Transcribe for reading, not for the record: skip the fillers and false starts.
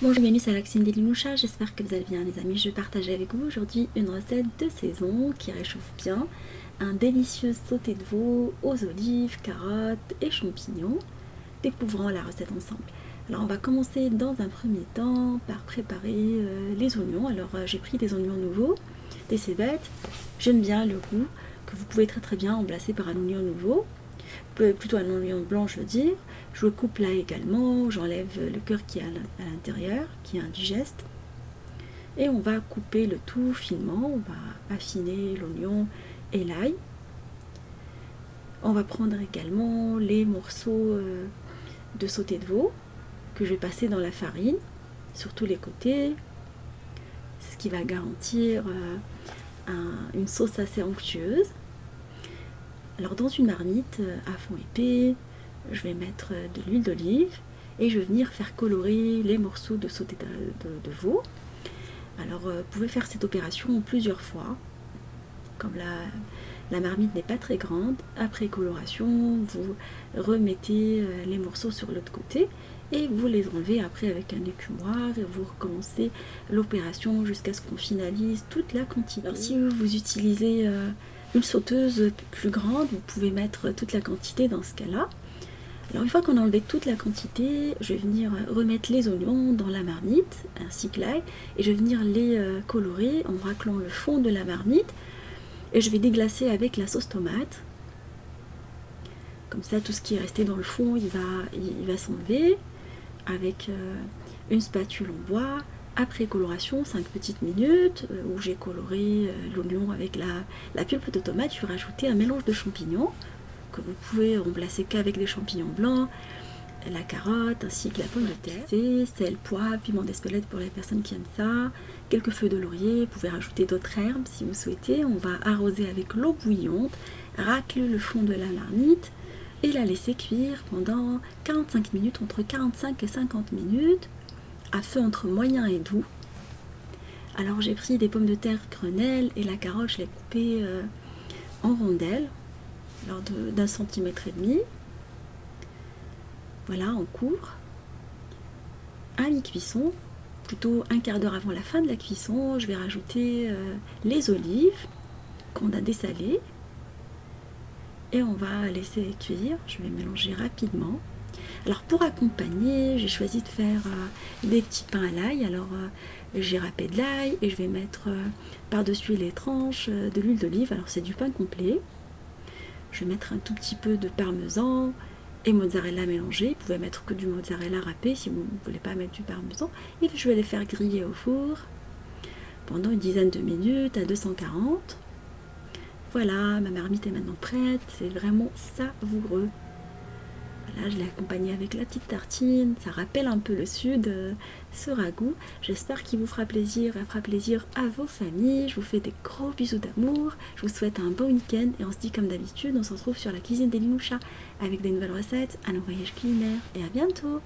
Bonjour, bienvenue sur la cuisine des Linoucha, j'espère que vous allez bien les amis. Je vais partager avec vous aujourd'hui une recette de saison qui réchauffe bien. Un délicieux sauté de veau aux olives, carottes et champignons. Découvrons la recette ensemble. Alors on va commencer dans un premier temps par préparer les oignons. Alors j'ai pris des oignons nouveaux, des cébettes. J'aime bien le goût que vous pouvez très bien remplacer par un oignon nouveau. Plutôt un oignon blanc je veux dire. Je le coupe là également, j'enlève le cœur qui est à l'intérieur, qui est indigeste. Et on va couper le tout finement, on va affiner l'oignon et l'ail. On va prendre également les morceaux de sauté de veau que je vais passer dans la farine sur tous les côtés. C'est ce qui va garantir une sauce assez onctueuse. Alors dans une marmite à fond épais, je vais mettre de l'huile d'olive et je vais venir faire colorer les morceaux de sauté de veau. Alors vous pouvez faire cette opération plusieurs fois. Comme la marmite n'est pas très grande, après coloration, vous remettez les morceaux sur l'autre côté et vous les enlevez après avec un écumoire et vous recommencez l'opération jusqu'à ce qu'on finalise toute la quantité. Alors si vous utilisez une sauteuse plus grande, vous pouvez mettre toute la quantité dans ce cas-là. Alors une fois qu'on a enlevé toute la quantité, je vais venir remettre les oignons dans la marmite, ainsi que l'ail, et je vais venir les colorer en raclant le fond de la marmite, et je vais déglacer avec la sauce tomate. Comme ça, tout ce qui est resté dans le fond, il va s'enlever avec une spatule en bois. Après coloration, 5 petites minutes, où j'ai coloré l'oignon avec la pulpe de tomate, je vais rajouter un mélange de champignons que vous pouvez remplacer qu'avec des champignons blancs, la carotte ainsi que la pomme de terre, sel, poivre, piment d'Espelette pour les personnes qui aiment ça, quelques feuilles de laurier, vous pouvez rajouter d'autres herbes si vous souhaitez. On va arroser avec l'eau bouillante, racler le fond de la marmite et la laisser cuire pendant 45 minutes, entre 45 et 50 minutes, à feu entre moyen et doux. Alors j'ai pris des pommes de terre grenelles et la carotte, je l'ai coupée en rondelles, lors d'1,5 cm. Voilà, en court. À mi-cuisson, plutôt un quart d'heure avant la fin de la cuisson, je vais rajouter les olives qu'on a dessalées et on va laisser cuire. Je vais mélanger rapidement. Alors pour accompagner, j'ai choisi de faire des petits pains à l'ail. Alors j'ai râpé de l'ail et je vais mettre par-dessus les tranches de l'huile d'olive. Alors c'est du pain complet. Je vais mettre un tout petit peu de parmesan et mozzarella mélangé. Vous pouvez mettre que du mozzarella râpé si vous ne voulez pas mettre du parmesan. Et je vais les faire griller au four pendant une dizaine de minutes à 240. Voilà, ma marmite est maintenant prête. C'est vraiment savoureux. Voilà, je l'ai accompagné avec la petite tartine. Ça rappelle un peu le sud, ce ragoût. J'espère qu'il vous fera plaisir à vos familles. Je vous fais des gros bisous d'amour. Je vous souhaite un bon week-end. Et on se dit comme d'habitude, on se retrouve sur la cuisine des Linoucha avec des nouvelles recettes, un voyage culinaire. Et à bientôt!